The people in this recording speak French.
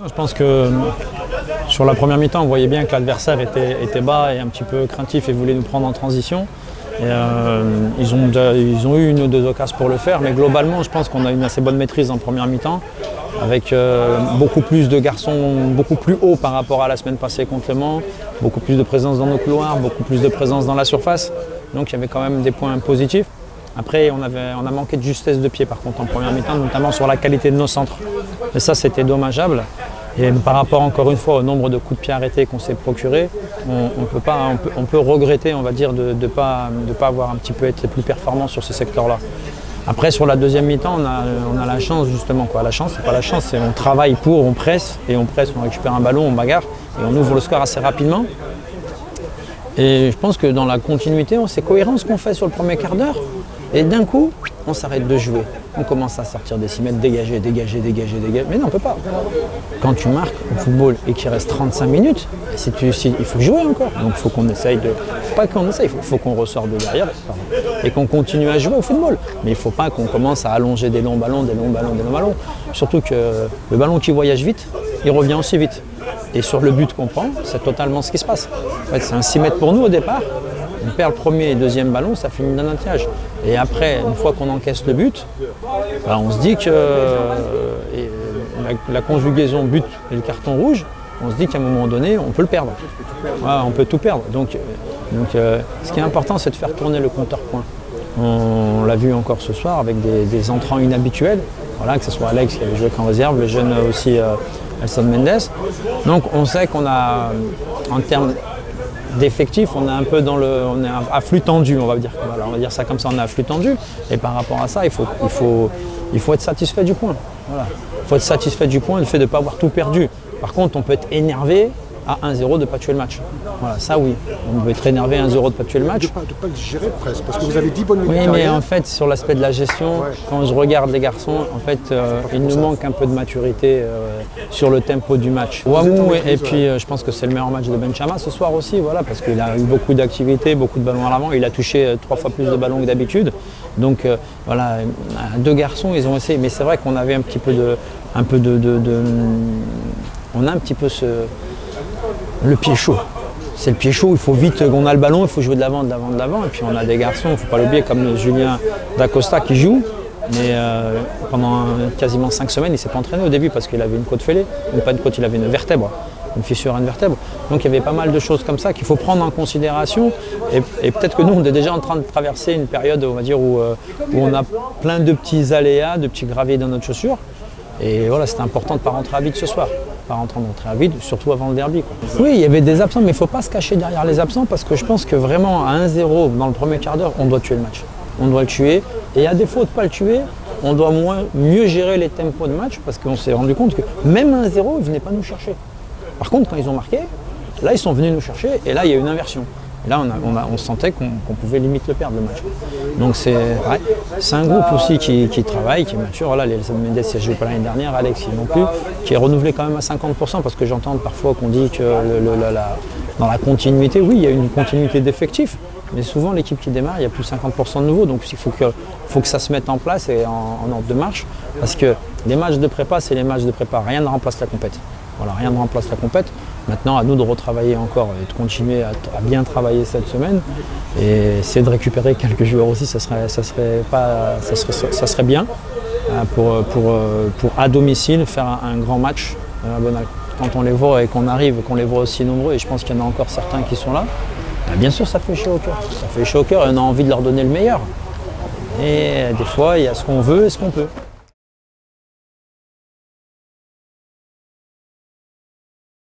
Je pense que sur la première mi-temps, on voyait bien que l'adversaire était bas et un petit peu craintif et voulait nous prendre en transition. Et, ils ont eu une ou deux occasions pour le faire, mais globalement, je pense qu'on a une assez bonne maîtrise en première mi-temps, avec beaucoup plus de garçons, beaucoup plus haut par rapport à la semaine passée contre Le Mans, beaucoup plus de présence dans nos couloirs, beaucoup plus de présence dans la surface. Donc il y avait quand même des points positifs. Après, on a manqué de justesse de pied par contre en première mi-temps, notamment sur la qualité de nos centres. Et ça, c'était dommageable. Et par rapport encore une fois au nombre de coups de pied arrêtés qu'on s'est procuré, on peut regretter, on va dire, de ne pas avoir un petit peu été plus performant sur ce secteur-là. Après, sur la deuxième mi-temps, on a la chance justement. La chance, c'est pas la chance, c'est on travaille on presse, on récupère un ballon, on bagarre et on ouvre le score assez rapidement. Et je pense que dans la continuité, c'est cohérent ce qu'on fait sur le premier quart d'heure. Et d'un coup, on s'arrête de jouer. On commence à sortir des 6 mètres, dégager. Mais non, on ne peut pas. Quand tu marques au football et qu'il reste 35 minutes, il faut jouer encore. Donc il faut qu'on essaye de... Pas qu'on essaye, il faut qu'on ressorte de derrière et qu'on continue à jouer au football. Mais il ne faut pas qu'on commence à allonger des longs ballons. Surtout que le ballon qui voyage vite, il revient aussi vite. Et sur le but qu'on prend, c'est totalement ce qui se passe. En fait, c'est un 6 mètres pour nous au départ. On perd le premier et deuxième ballon, ça finit d'un attelage. Et après, une fois qu'on encaisse le but, on se dit que la conjugaison but et le carton rouge, on se dit qu'à un moment donné, on peut le perdre. On peut tout perdre. Donc, ce qui est important, c'est de faire tourner le compteur point. On l'a vu encore ce soir avec des entrants inhabituels, que ce soit Alex qui avait joué qu'en réserve, le jeune aussi Elson Mendes. Donc on sait qu'on a, en termes d'effectifs, on est un peu on est à flux tendu, on va dire ça comme ça, on est à flux tendu. Et par rapport à ça, il faut être satisfait du point. Il faut être satisfait du point, le fait de ne pas avoir tout perdu. Par contre, on peut être énervé à 1-0 de ne pas tuer le match. Ça oui, on peut être énervé à 1-0 de ne pas tuer le match. De ne pas le gérer presque, parce que vous avez 10 bonnes minutes. Oui, mais en fait, sur l'aspect de la gestion, quand je regarde les garçons, en fait, il nous manque un peu de maturité sur le tempo du match. Ouamou, et puis je pense que c'est le meilleur match de Benchama ce soir aussi, parce qu'il a eu beaucoup d'activités, beaucoup de ballons à l'avant, il a touché 3 fois plus de ballons que d'habitude. Donc deux garçons, ils ont essayé, mais c'est vrai qu'on avait un petit peu on a un petit peu le pied chaud. C'est le pied chaud, il faut vite, on a le ballon, il faut jouer de l'avant. Et puis on a des garçons, il ne faut pas l'oublier, comme Julien Dacosta qui joue. Mais pendant quasiment 5 semaines, il ne s'est pas entraîné au début parce qu'il avait une côte fêlée. Pas une côte, il avait une vertèbre, une fissure à une vertèbre. Donc il y avait pas mal de choses comme ça qu'il faut prendre en considération. Et peut-être que nous, on est déjà en train de traverser une période, on va dire, où on a plein de petits aléas, de petits graviers dans notre chaussure. Et c'était important de ne pas rentrer à vide ce soir. Pas rentrer à vide, surtout avant le derby. Oui, il y avait des absents, mais il ne faut pas se cacher derrière les absents parce que je pense que vraiment à 1-0 dans le premier quart d'heure, on doit tuer le match. On doit le tuer. Et à défaut de ne pas le tuer, on doit mieux gérer les tempos de match parce qu'on s'est rendu compte que même 1-0, ils ne venaient pas nous chercher. Par contre, quand ils ont marqué, là, ils sont venus nous chercher et là, il y a une inversion. Et là, on sentait qu'on pouvait limite le perdre, le match. Donc c'est un groupe aussi qui travaille, qui est mature. Elson Mendes qui a joué pas l'année dernière, Alex non plus, qui est renouvelé quand même à 50% parce que j'entends parfois qu'on dit que dans la continuité, oui, il y a une continuité d'effectifs. Mais souvent, l'équipe qui démarre, il y a plus de 50% de nouveaux. Donc il faut que ça se mette en place et en ordre de marche. Parce que les matchs de prépa, c'est les matchs de prépa. Rien ne remplace la compète. Rien ne remplace la compète. Maintenant, à nous de retravailler encore et de continuer à bien travailler cette semaine. Et essayer de récupérer quelques joueurs aussi, ça serait bien pour à domicile faire un grand match à Bonal. Quand on les voit et qu'on arrive, qu'on les voit aussi nombreux, et je pense qu'il y en a encore certains qui sont là, bien sûr, ça fait chaud au cœur. Ça fait chaud au cœur et on a envie de leur donner le meilleur. Et des fois, il y a ce qu'on veut et ce qu'on peut.